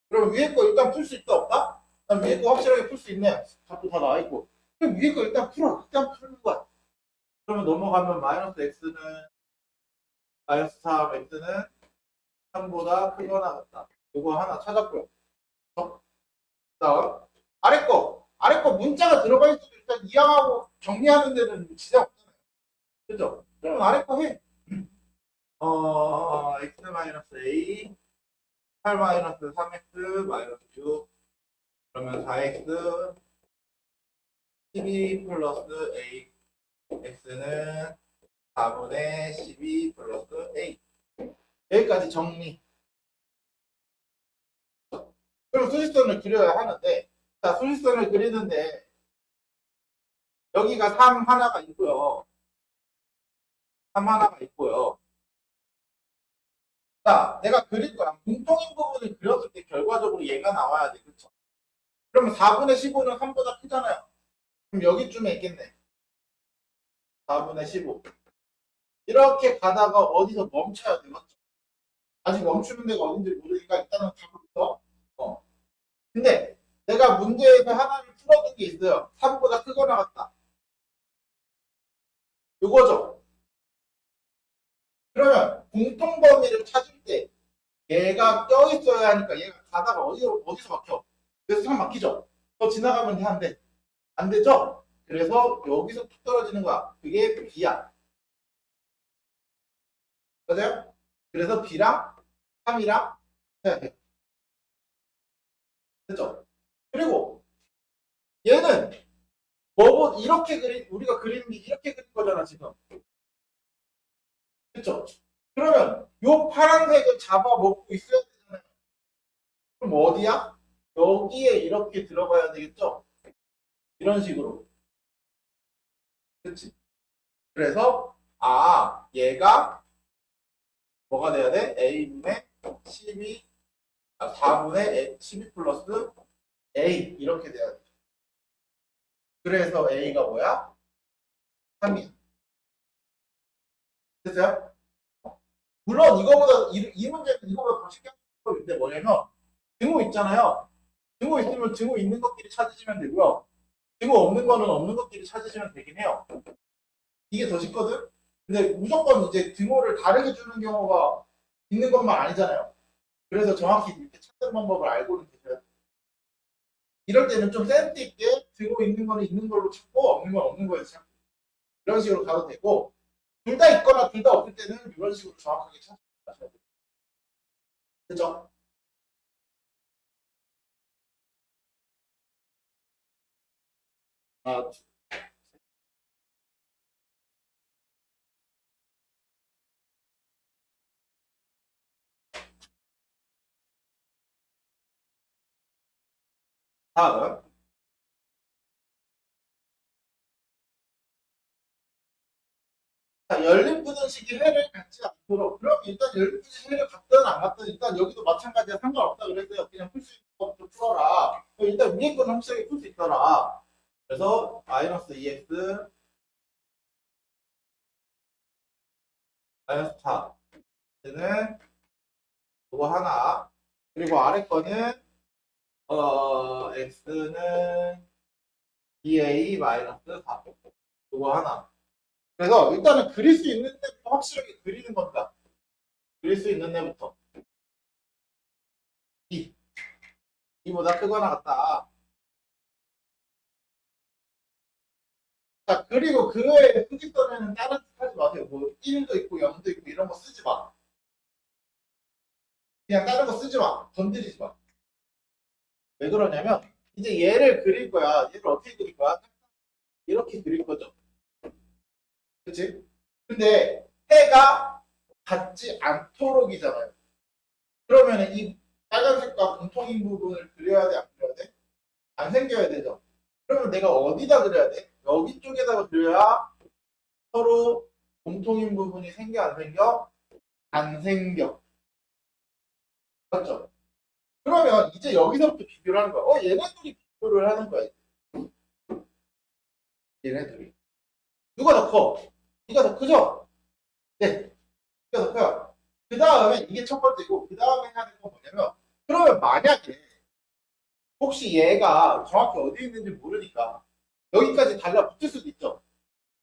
그럼 위에 거 일단 풀 수 있다 없다? 난 위에 거 확실하게 풀 수 있네. 답도 다 나와 있고. 그럼 위에 거 일단 풀어. 일단 푸는 거야. 그러면 넘어가면 마이너스 x는 마이너스 3x는 3보다 크거나 같다. 이거 하나 찾았고요. 다음 아래 거 문자가 들어가 있어도 일단 이항하고 정리하는 데는 지장 없잖아요. 그죠? 그럼 아래 거 해. x 마이너스 a 8 마이너스 3x 마이너스 6 그러면 4x 12 플러스 a x는 4분의 12 플러스 a 여기까지 정리. 그럼 수직선을 그려야 하는데 자 수직선을 그리는데 여기가 3 하나가 있고요. 3 하나가 있고요. 자, 내가 그릴 거야. 공통인 부분을 그렸을 때 결과적으로 얘가 나와야 돼. 그쵸? 그러면 4분의 15는 3보다 크잖아요. 그럼 여기쯤에 있겠네. 4분의 15. 이렇게 가다가 어디서 멈춰야 돼. 맞죠? 아직 멈추는 데가 어딘지 모르니까 일단은 가부터. 근데 내가 문제에서 하나를 풀어둔 게 있어요. 3보다 크거나 같다. 요거죠. 그러면 공통 범위를 찾을 때 얘가 껴있어야 하니까 얘가 가다가 어디서 막혀? 그래서 3 막히죠? 더 지나가면 돼, 안 돼? 안 되죠? 그래서 여기서 툭 떨어지는 거야. 그게 B야. 맞아요? 그래서 B랑 3이랑 해야 돼. 됐죠? 그리고 얘는 이렇게 우리가 그리는 게 이렇게 그린 거잖아, 지금. 그쵸? 그러면 요 파란색을 잡아먹고 있어야 되잖아요. 그럼 어디야? 여기에 이렇게 들어가야 되겠죠? 이런 식으로. 그치? 그래서, 얘가 뭐가 돼야 돼? A분의 12, 4분의 12 플러스 A. 이렇게 돼야 돼. 그래서 A가 뭐야? 3이야. 됐어요? 물론 이 문제는 이거보다 더 쉽게 하는 데 뭐냐면, 등호 있잖아요. 등호 있으면 등호 있는 것끼리 찾으시면 되고요. 등호 없는 거는 없는 것끼리 찾으시면 되긴 해요. 이게 더 쉽거든? 근데 무조건 이제 등호를 다르게 주는 경우가 있는 것만 아니잖아요. 그래서 정확히 이렇게 찾는 방법을 알고는 계셔야 돼요. 이럴 때는 좀 센스 있게 등호 있는 거는 있는 걸로 찾고 없는 건 없는 거에서 찾고 이런 식으로 가도 되고 둘 다 있거나 둘 다 없을 때는 이런 식으로 정확하게 찾으셔야 돼요. 그죠? 아, 다음 자, 열린 분원식이 해를 갖지 않도록 그럼 일단 열린 분원식 해를 갖든 안 갖든 일단 여기도 마찬가지야 상관없다 그랬어요. 그냥 풀 수 있는 것부터 풀어라. 일단 위에 거는 확실하게 풀 수 있더라. 그래서 마이너스 2x 마이너스 4는 이거 하나 그리고 아래 거는 x는 2a 마이너스 4 이거 하나 그래서 일단은 그릴 수 있는 데부터 확실하게 그리는 겁니다. 그릴 수 있는 데부터 2 2보다 크거나 같다. 자 그리고 그 외에 수직선에는 다른 뜻 하지 마세요. 뭐 1도 있고 0도 있고 이런 거 쓰지 마. 그냥 다른 거 쓰지 마. 건드리지 마. 왜 그러냐면 이제 얘를 그릴 거야. 얘를 어떻게 그릴 거야? 이렇게 그릴 거죠. 그치? 근데 해가 같지 않도록이잖아요. 그러면 이 빨간색과 공통인 부분을 그려야 돼, 안 그려야 돼? 안 생겨야 되죠. 그러면 내가 어디다 그려야 돼? 여기 쪽에다가 그려야 서로 공통인 부분이 생겨 안 생겨? 안 생겨. 맞죠? 그러면 이제 여기서부터 비교를 하는 거야. 얘네들이 비교를 하는 거야. 얘네들이. 누가 더 커? 네가 더 크죠? 네. 네가 더 커요. 그 다음에 이게 첫 번째고 그 다음에 해야 되는 건 뭐냐면 그러면 만약에 혹시 얘가 정확히 어디 있는지 모르니까 여기까지 달라붙을 수도 있죠.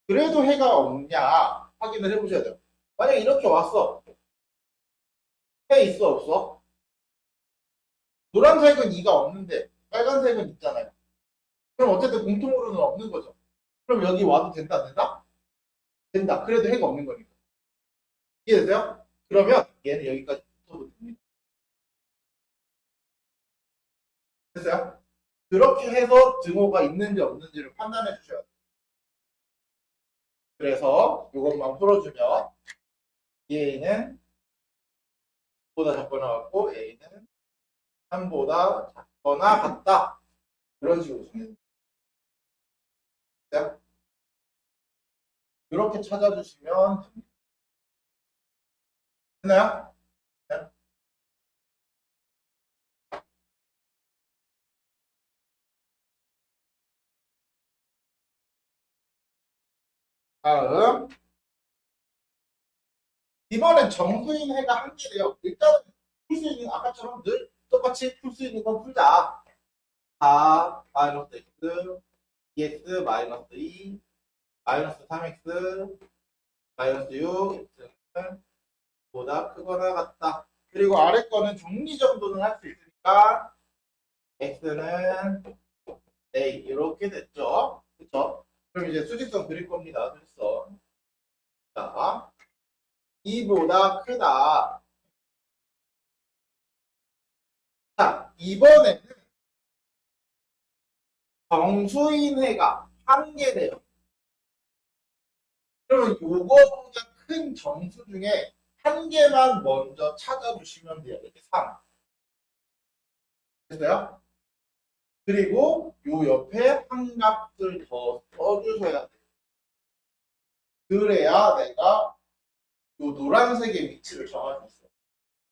그래도 해가 없냐 확인을 해보셔야 돼요. 만약에 이렇게 왔어. 해 있어 없어? 노란색은 2가 없는데 빨간색은 있잖아요. 그럼 어쨌든 공통으로는 없는 거죠. 그럼 여기 와도 된다 안 된다? 된다. 그래도 해가 없는 거니까. 이해되세요? 그러면 얘는 여기까지 붙어도 됩니다. 됐어요? 그렇게 해서 증오가 있는지 없는지를 판단해 주셔야 돼요. 그래서 이것만 풀어주면 A는 보다 작거나 같고 A는 3보다 작거나 같다. 이런 식으로 정해집니다. 이렇게 찾아주시면 됩니다. 됐나요? 네. 다음 이번엔 정수인 해가 한 개래요. 일단은 풀 수 있는 아까처럼 늘 똑같이 풀 수 있는 건 풀자. 4 마이너스 x 2x 마이너스 2 마이너스 3x 마이너스 6 x는 보다 크거나 같다. 그리고 아래 거는 정리 정도는 할 수 있으니까 x는 a 이렇게 됐죠. 그렇죠? 그럼 이제 수직선 그릴 겁니다. 수직선. 자, 2보다 크다. 자, 이번에는 정수인회가 한 개래요. 그러면 요거보다 큰 정수 중에 한 개만 먼저 찾아주시면 돼요. 이렇게 3. 됐어요? 그리고 요 옆에 한 값을 더 써주셔야 돼요. 그래야 내가 요 노란색의 위치를 정할 수 있어요.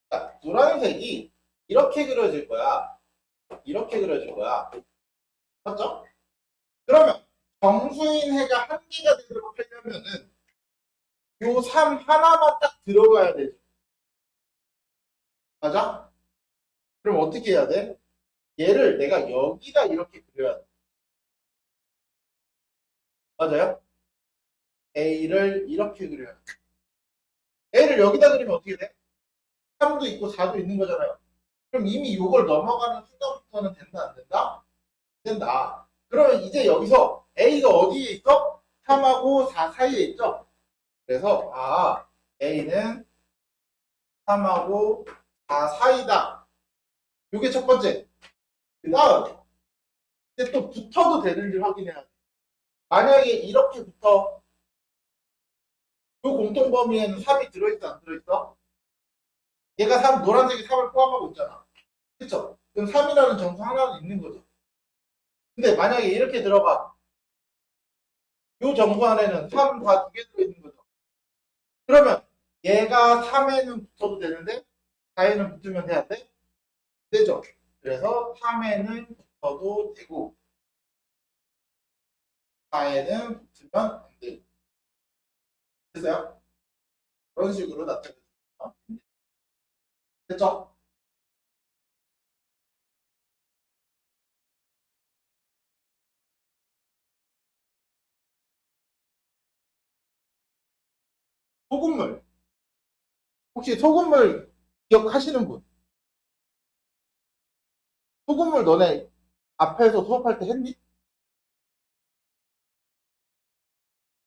자, 노란색이 이렇게 그려질 거야. 이렇게 그려질 거야. 맞죠? 그러면 정수인 해가 한 개가 되도록 하려면은 요 3 하나만 딱 들어가야 되죠. 맞아? 그럼 어떻게 해야 돼? 얘를 내가 여기다 이렇게 그려야 돼. 맞아요? A를 이렇게 그려야 돼. A를 여기다 그리면 어떻게 돼? 3도 있고 4도 있는 거잖아요. 그럼 이미 이걸 넘어가는 순간부터는 된다, 안 된다? 된다. 그러면 이제 여기서 A가 어디에 있어? 3하고 4 사이에 있죠? 그래서, A는 3하고 4 사이다. 이게 첫 번째. 그 다음, 이제 또 붙어도 되는지 확인해야 돼. 만약에 이렇게 붙어, 그 공통 범위에는 3이 들어있어, 안 들어있어? 얘가 3, 노란색이 3을 포함하고 있잖아. 그쵸? 그럼 3이라는 정수 하나는 있는 거죠. 근데 만약에 이렇게 들어가, 이 정수 안에는 3 다 두 개 들어있는 거죠. 그러면 얘가 3에는 붙어도 되는데 4에는 붙으면 돼야 돼? 되죠? 그래서 3에는 붙어도 되고 4에는 붙으면 안 되고. 됐어요? 그런 식으로 나타내죠. 됐죠? 소금물. 혹시 소금물 기억하시는 분? 소금물 너네 앞에서 수업할 때 했니?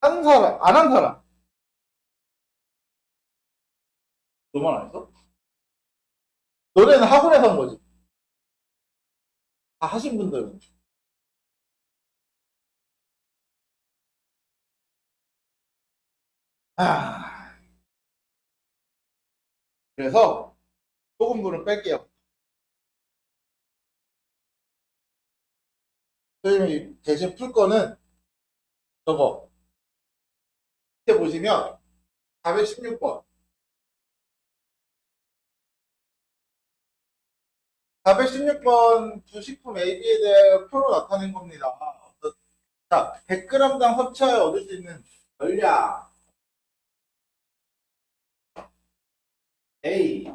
한 사람, 안 한 사람. 너만 안 했어? 너네는 학원에서 한 거지. 다 하신 분들은. 아, 그래서 소금물은 뺄게요. 선생님이 대신 풀 거는 저거. 밑에 보시면 416번. 416번 주식품 AB에 대해 표로 나타낸 겁니다. 자, 100g당 섭취하여 얻을 수 있는 전량 A,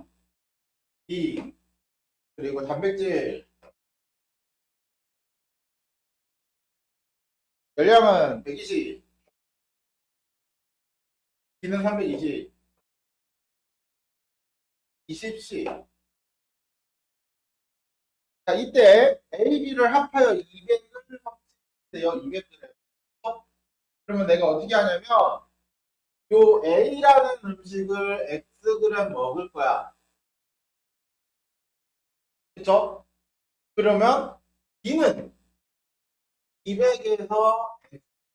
B, 그리고 단백질. 열량은 120, B는 320, 20C. 자, 이때 A, B를 합하여 200을 섭취해요. 200g. 그러면 내가 어떻게 하냐면 요 A라는 음식을 Xg 먹을 거야. 그쵸? 그러면 B는 200에서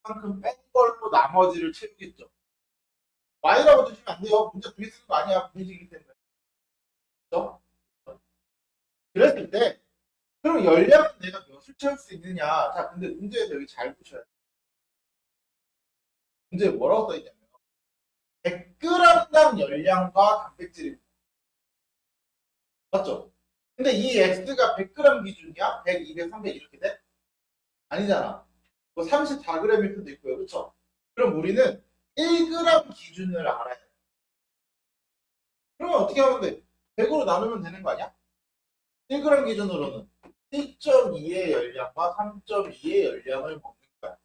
X만큼 뺀 걸로 나머지를 채우겠죠. Y라고 드시면 안 돼요. 문제 두개 쓰는 거 아니야. 분식이기 때문에. 그쵸? 그랬을 때 그럼 열량은 내가 몇을 채울 수 있느냐. 자, 근데 문제에서 여기 잘 보셔야 돼요. 문제에 뭐라고 써있냐면 100g당 열량과 단백질입니다. 맞죠? 근데 이 X가 100g 기준이야? 100, 200, 300 이렇게 돼? 아니잖아. 뭐 34g일 수도 있고요. 그렇죠? 그럼 우리는 1g 기준을 알아야 돼. 그러면 어떻게 하면 돼? 100으로 나누면 되는 거 아니야? 1g 기준으로는 1.2의 열량과 3.2의 열량을 먹는 거야.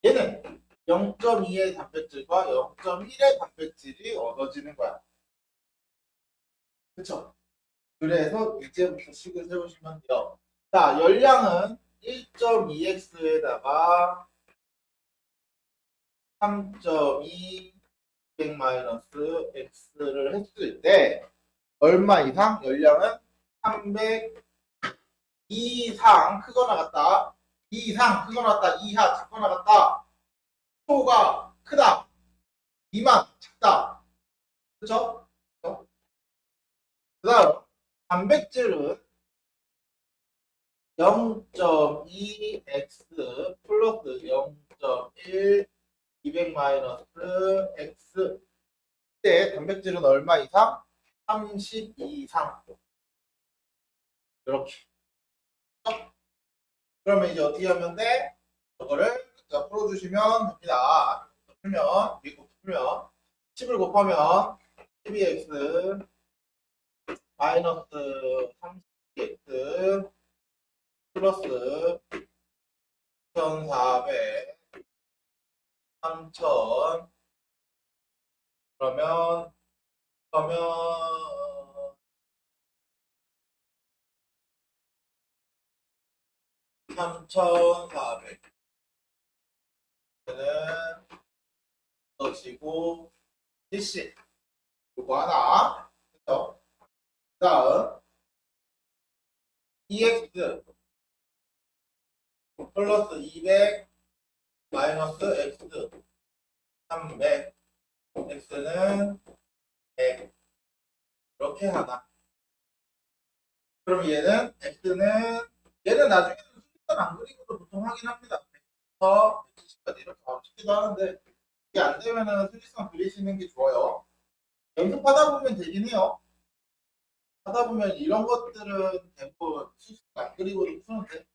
얘는 0.2의 단백질과 0.1의 단백질이 얻어지는 거야. 그쵸? 그래서 이제부터 식을 세우시면 돼요. 자, 열량은 1.2x에다가 3.2 200-x를 했을 때 얼마 이상? 열량은 300 이상 크거나 같다. 2 이상 크거나 같다. 이하 작거나 같다. 초가 크다. 미만 작다. 그쵸? 그 다음 단백질은 0.2x 플러스 0.1 200-x 때 단백질은 얼마 이상? 30 이상. 이렇게. 그러면 이제 어떻게 하면 돼? 저거를 풀어주시면 됩니다. 풀면, 미국 풀면 10을 곱하면 12x 마이너스 32x 플러스 1400 3000 그러면 3400는 넣어지고 DC 요거 하나. 그죠? 그 다음 EX 플러스 200 마이너스 X 300 X는 100 이렇게 하나. 그럼 얘는 나중에 수직선 안 그리고도 보통 하긴 합니다. 100부터 170까지 이렇게 바로 찍기도 하는데 이게 안 되면은 수직선 그리시는 게 좋아요. 연습하다 보면 되긴 해요. 하다 보면 이런 것들은 대부분 수직선 안 그리고도 푸는데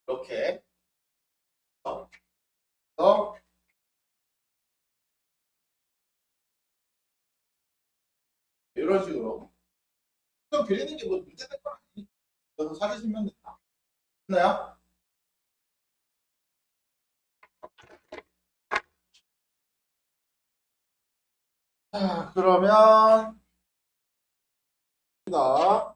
이렇게 그래서 이런 식으로 수직선 그리는 게 뭐 문제될 건 아니니까 그래서 찾으시면 된다. 됐나요? 자, 그러면 자,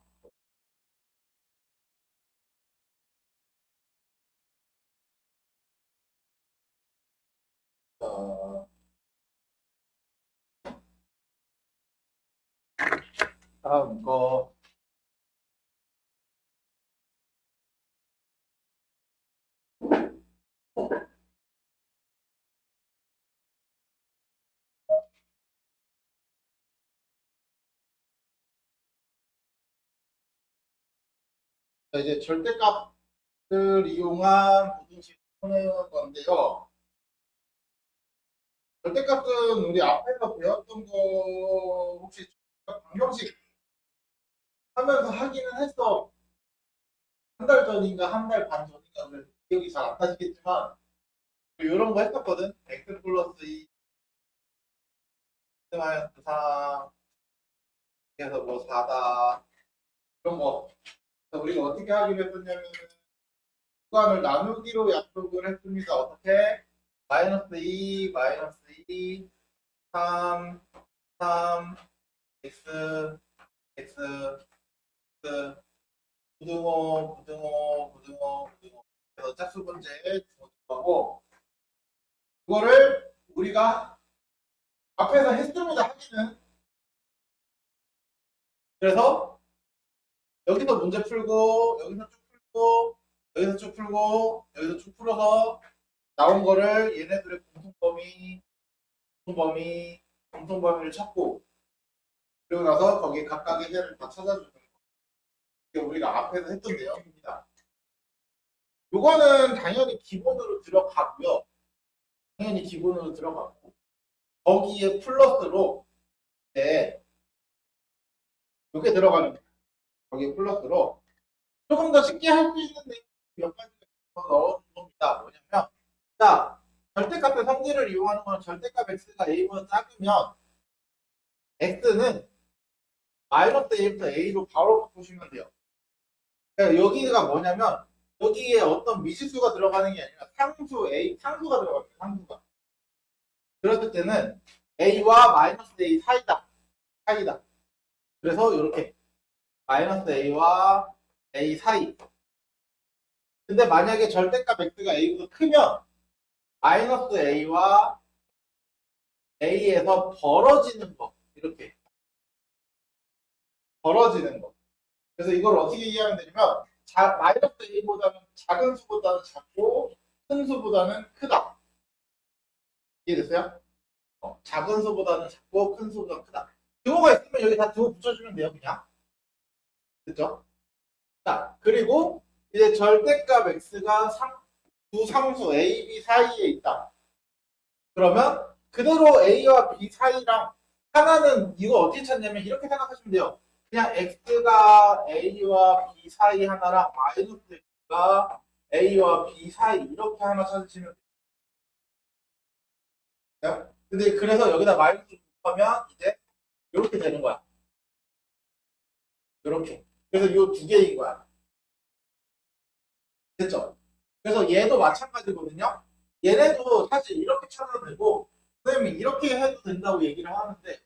다음 거 자, 이제 절대값을 이용한 부등식을 푸는 건데요. 절대값은 우리 앞에서 배웠던 거 혹시 방정식 하면서 하기는 했어. 한 달 전인가 한 달 반 전인가 그래서 기억이 잘 안 나시겠지만 이런 거 했었거든. x 플러스 2 x 마이너스 3 그래서 뭐 4다 이런 거. 그래서 우리가 어떻게 하기로 했었냐면 구간을 나누기로 약속을 했습니다. 어떻게? 마이너스 2, 마이너스 2, 3, 3, x, x, x, 부등호, 부등호, 부등호, 부등호. 그래서 짝수 번째 주어지고 그거를 우리가 앞에서 했습니다. 하기는. 그래서 여기서 문제 풀고 여기서 쭉 풀고 여기서 쭉 풀고 여기서 쭉 풀어서 나온 거를 얘네들의 공통범위를 찾고 그리고 나서 거기 각각의 해를 다 찾아주는 거. 이게 우리가 앞에서 했던 내용입니다. 요거는 당연히 기본으로 들어가고요. 당연히 기본으로 들어가고 거기에 플러스로 네, 요게 들어가는 거예요. 거기에 플러스로 조금 더 쉽게 할 수 있는 내용 몇 가지가 넣어준 겁니다. 뭐냐면 자 절대값의 성질을 이용하는 건 절대값 x가 a보다 작으면 x는 마이너스 a부터 a로 바로 바꾸시면 돼요. 그러니까 여기가 뭐냐면 여기에 어떤 미지수가 들어가는 게 아니라 상수 a 상수가 들어갑니다. 상수가. 그랬을 때는 a와 마이너스 a 사이다. 그래서 이렇게 마이너스 a와 a 사이. 근데 만약에 절대값 x가 a보다 크면 마이너스 a와 a에서 벌어지는 거 이렇게 벌어지는 거. 그래서 이걸 어떻게 이해하면 되냐면 마이너스 a보다는 작은 수보다는 작고 큰 수보다는 크다. 이해됐어요? 작은 수보다는 작고 큰 수보다는 크다. 등호가 있으면 여기 다 등호 붙여주면 돼요, 그냥. 됐죠? 자, 그리고 이제 절대값 x가 두 상수 a, b 사이에 있다. 그러면 그대로 a와 b 사이랑 하나는 이거 어떻게 찾냐면 이렇게 생각하시면 돼요. 그냥 x가 a와 b 사이 하나랑 마이너스 x가 a와 b 사이 이렇게 하나 찾으시면 돼요. 근데 그래서 여기다 마이너스 곱하면 이제 이렇게 되는 거야. 이렇게. 그래서 이 두 개인 거야. 됐죠? 그래서 얘도 마찬가지거든요. 얘네도 사실 이렇게 찾아도 되고 선생님이 이렇게 해도 된다고 얘기를 하는데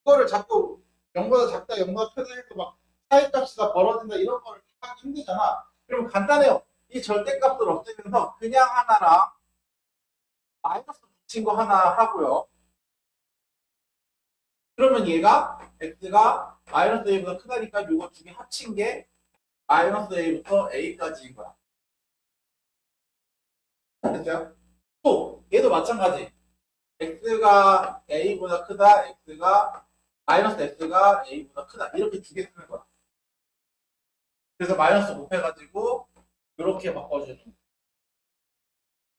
그거를 자꾸 0보다 작다 0보다 크다 해서 막 사이값이 다 벌어진다 이런 거를 하기 힘들잖아. 그럼 간단해요. 이 절대값들 없애면서 그냥 하나랑 마이너스 붙인 거 하나 하고요. 그러면 얘가 x가 마이너스 a보다 크다니까 이거 두 개 합친 게 마이너스 a부터 a까지인 거야. 됐어요? 또 얘도 마찬가지. x가 a보다 크다, x가 마이너스 x가 a보다 크다 이렇게 두 개 쓰는 거야. 그래서 마이너스 곱해가지고 이렇게 바꿔주는 거야.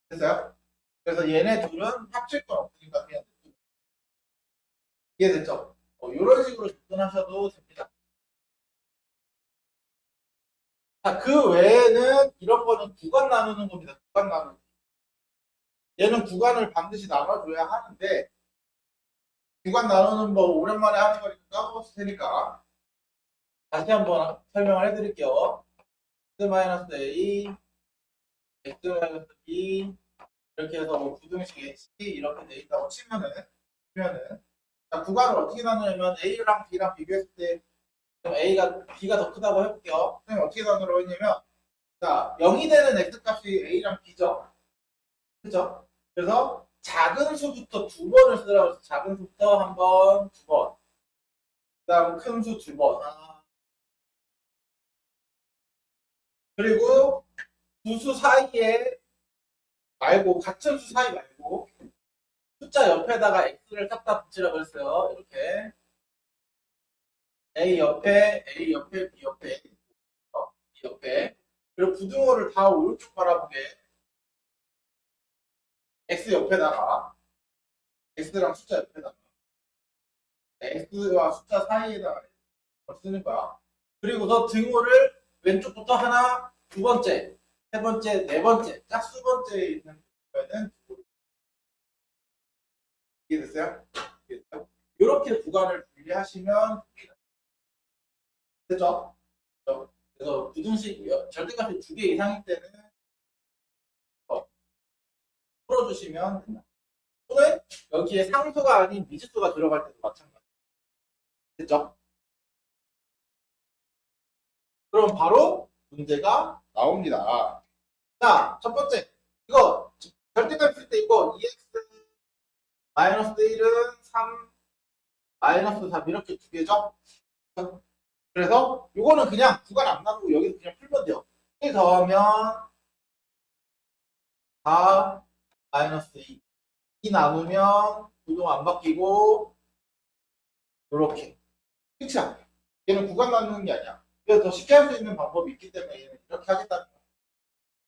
됐어요? 그래서 얘네 둘은 합칠 건 없으니까 그냥 이해됐죠? 이런 식으로 접근하셔도 됩니다. 자, 그 외에는 이런 거는 구간 나누는 겁니다. 구간 나누기. 얘는 구간을 반드시 나눠줘야 하는데 구간 나누는 뭐 오랜만에 하는 거니까 까먹었을 테니까 다시 한번 설명을 해드릴게요. x-a, x-b 이렇게 해서 뭐 부등식 h 이렇게 돼 있다고 치면은 자, 구간을 어떻게 나누냐면 a랑 b랑 비교했을 때 a가 b가 더 크다고 해볼게요. 선생님 어떻게 나누라고 했냐면 자 0이 되는 x값이 a랑 b죠. 그죠? 그래서 작은 수부터 두 번을 쓰라고 해서 작은 수부터 한 번, 두 번. 그 다음 큰 수 두 번. 그리고 두 수 사이에 말고 같은 수 사이 말고 숫자 옆에다가 x를 갖다 붙이라고 했어요. 이렇게 A 옆에 B 옆에 옆에. 그리고 부등호를 다 오른쪽 바라보게 x 옆에다가 x랑 숫자 옆에다가 x와 숫자 사이에다가 쓰는 거야. 그리고서 등호를 왼쪽부터 하나, 두 번째, 세 번째, 네 번째, 짝수 번째에 있는 거에는 이해됐어요? 이해됐어요? 이렇게 구간을 분리하시면 됩니다. 됐죠? 그래서 부등식 절대값이 두 개 이상일 때는 풀어주시면 된다. 또는 여기에 상수가 아닌 미지수가 들어갈 때도 마찬가지. 됐죠? 그럼 바로 문제가 나옵니다. 자, 첫 번째. 이거 절대값 쓸 때 이거 2x 마이너스 1은 3 마이너스 3 이렇게 두 개죠? 그래서 이거는 그냥 구간 안 나누고 여기서 그냥 풀면 돼요. 1 더하면 4 마이너스 2. 2 나누면 구동 안 바뀌고 이렇게. 끝이야. 얘는 구간 나누는 게 아니야. 그래서 더 쉽게 할 수 있는 방법이 있기 때문에 얘는 이렇게 하겠다는 거야.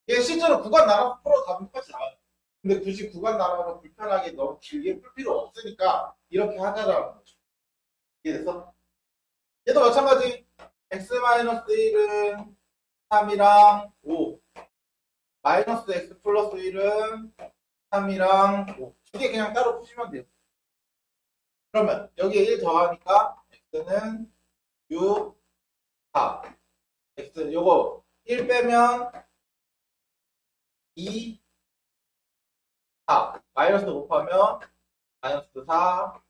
얘 실제로 구간 나눠서 풀어 답은 똑같이 나와요. 근데 굳이 구간 나눠서 불편하게 너무 길게 풀 필요 없으니까 이렇게 하자라는 거죠. 이해됐어? 얘도 마찬가지. x-1은 3이랑 5 마이너스 x 플러스 1은 3이랑 5 두 개 그냥 따로 푸시면 돼요. 그러면 여기에 1 더하니까 x는 6, 4 x 요거 1 빼면 2, 4 마이너스 곱하면 마이너스 4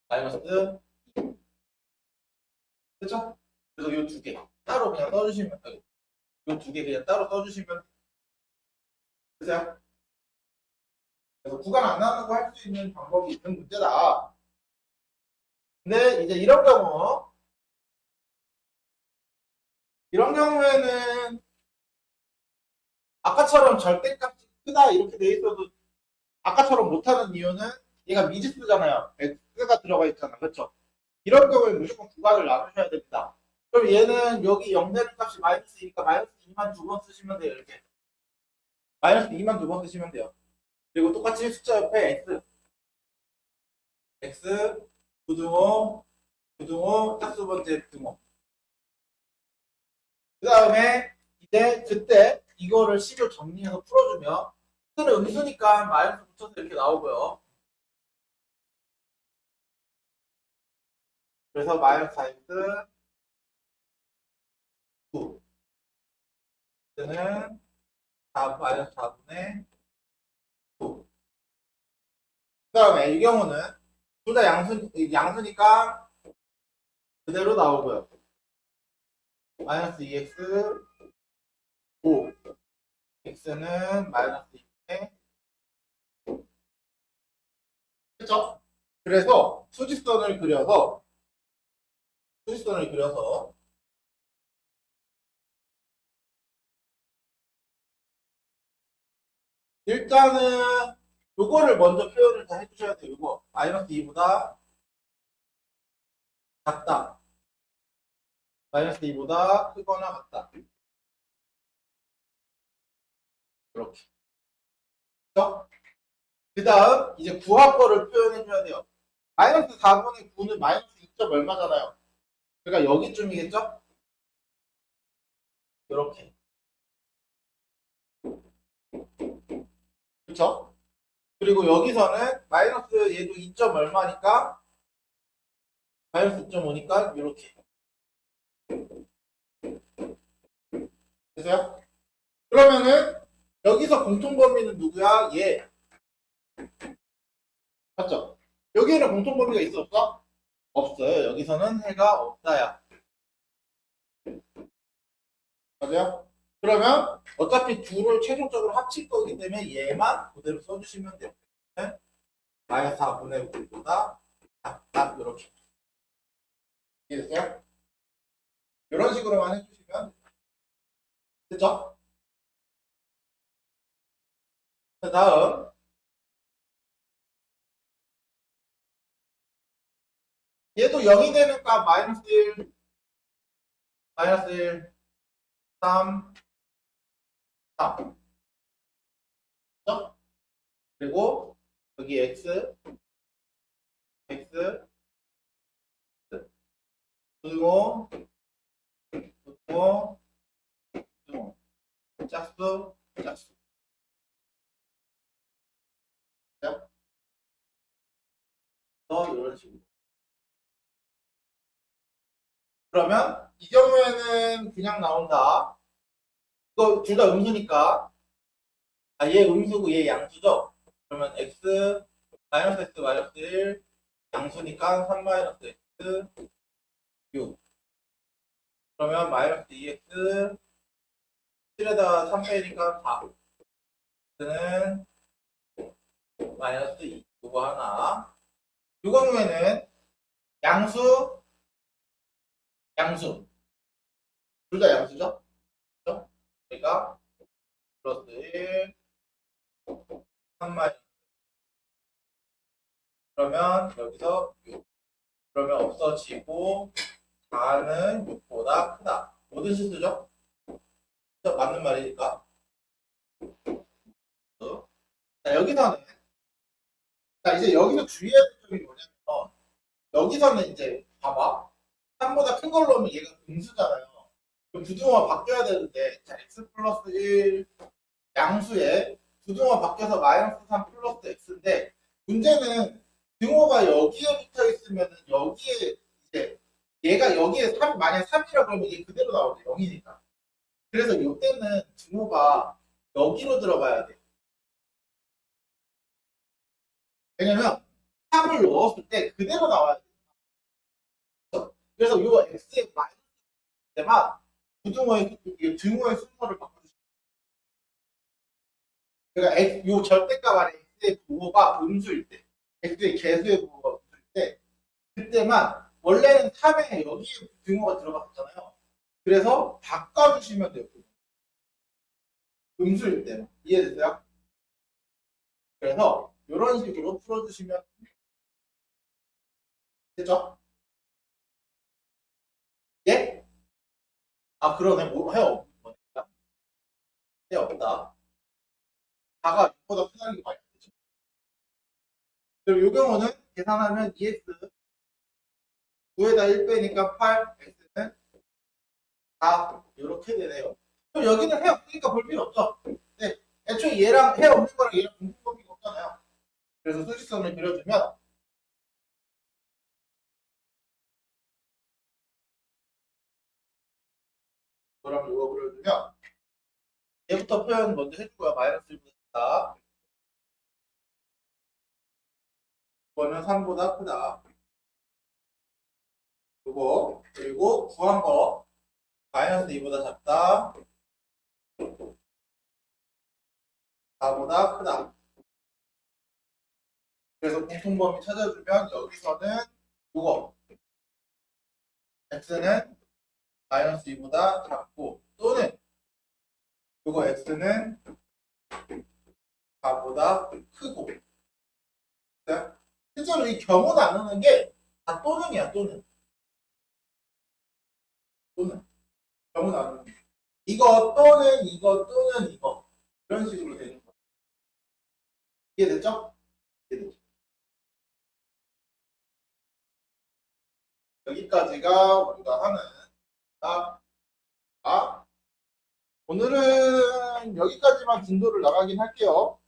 마이너스 2 그죠? 그래서 이 두 개 따로 그냥 써주시면 돼요. 이 두 개 그냥 따로 써주시면 되세요. 그래서 구간 안 나누고 할 수 있는 방법이 있는 문제다. 근데 이제 이런 경우에는 아까처럼 절대값이 크다 이렇게 돼 있어도 아까처럼 못하는 이유는 얘가 미지수잖아요. x가 들어가 있잖아. 그렇죠? 이런 경우에 무조건 구간을 나누셔야 됩니다. 그럼 얘는 여기 0 되는 값이 마이너스니까 마이너스 2만 두 번 쓰시면 돼요. 이렇게 마이너스 2만 두 번 쓰시면 돼요. 그리고 똑같이 숫자 옆에 x 부등호 짝수 번째 등호. 그 다음에 이제 그때 이거를 식을 정리해서 풀어주면 x는 음수니까 마이너스 붙여서 이렇게 나오고요. 그래서 마이너스 4x 9 x는 4 마이너스 4분의 9. 그 다음에 이 경우는 둘 다 양수니까 그대로 나오고요. 마이너스 2x 5 x는 마이너스 2분의 그렇죠? 그래서 수직선을 그려서 일단은 요거를 먼저 표현을 다 해주셔야 돼요. 요거 마이너스 2보다 같다. 마이너스 2보다 크거나 같다. 이렇게. 그렇죠? 그 다음 이제 구합거를 표현해줘야 돼요. 마이너스 4분의 9는 마이너스 2점 얼마잖아요. 그러니까 여기쯤이겠죠? 이렇게. 그렇죠? 그리고 여기서는 마이너스 얘도 2점 얼마니까 마이너스 2.5니까 이렇게. 됐어요? 그러면은 여기서 공통범위는 누구야? 얘. 맞죠? 여기에는 공통범위가 있어 없어? 없어요. 여기서는 해가 없다야. 맞아요? 그러면 어차피 둘을 최종적으로 합칠 거기 때문에 얘만 그대로 써주시면 돼요. 네? 마이너스 4분의 5보다 딱 이렇게. 이해됐어요? 이런 식으로만 해주시면 됐죠? 그 다음 얘도 0이 되는 값 마이너스 1 마이너스 1, 3, 3. 그죠? 그리고 여기 x, x, 분모, 분모, 분모, 짝수, 짝수. 그죠? 이런 식으로. 그러면 이 경우에는 그냥 나온다. 이거 둘 다 음수니까. 아, 얘 음수고 얘 양수죠? 그러면 x, 마이너스 x, 마이너스 1, 양수니까 3 마이너스 x, 6. 그러면 마이너스 2x, 7에다 3 빼니까 4. x는 마이너스 2. 이거 하나. 이 경우에는 양수, 양수. 둘 다 양수죠? 그죠? 그러니까 플러스 1, 3 마이너스. 그러면 여기서 6. 그러면 없어지고 4는 6보다 크다. 모든 실수죠? 맞는 말이니까. 자, 여기서는, 자, 이제 여기서 주의해야 될 점이 뭐냐면, 여기서는 이제, 봐봐. 3보다 큰 걸로 오면 얘가 음수잖아요. 그럼 부등호가 바뀌어야 되는데, 자, x 플러스 1 양수에 부등호가 바뀌어서 마이너스 3 플러스 x인데, 문제는 등호가 여기에 붙어 있으면 여기에 이제 얘가 여기에 3, 만약 3이라 그러면 얘 그대로 나오죠. 0이니까. 그래서 이때는 등호가 여기로 들어가야 돼. 왜냐면 3을 넣었을 때 그대로 나와야 돼. 그래서 이 x의 마이너스 때만 부등호의 등호의 순서를 바꿔주시면 그러니까 요 절대값 안에 x의 부호가 음수일 때, x의 개수의 부호가 음수일 때, 그때만 원래는 3에 여기에 등호가 들어갔잖아요. 그래서 바꿔주시면 돼요. 음수일 때만. 이해되세요? 그래서 이런 식으로 풀어주시면 되죠? 예? 아 그러네. 뭐 해요? 해 없다. 4가 6보다 크다는 게 많이 되죠. 그럼 이 경우는 계산하면 EX 9에다 1 빼니까 8, X는 4 이렇게 되네요. 그럼 여기는 해 없으니까 볼 필요 없죠. 네. 애초에 얘랑 해 없는 거랑 얘랑 공통점이 없잖아요. 그래서 수직선을 그려주면 그럼 이거 그려주면 얘부터 표현 먼저 해주고요. 마이너스 1보다 이거는 3보다 크다. 이거 그리고 구한 거 마이너스 2보다 작다. 4보다 크다. 그래서 공통범위 찾아주면 여기서는 이거 x는 마이너스 2보다 작고 또는 이거 x는 4보다 크고. 실제로 이 경우 나누는 게 다 또는이야. 또는 경우 나누는 게. 이거 또는 이거 또는 이거 이런 식으로 되는 거야. 이해됐죠? 이해됐죠? 여기까지가 우리가 하는 오늘은 여기까지만 진도를 나가긴 할게요.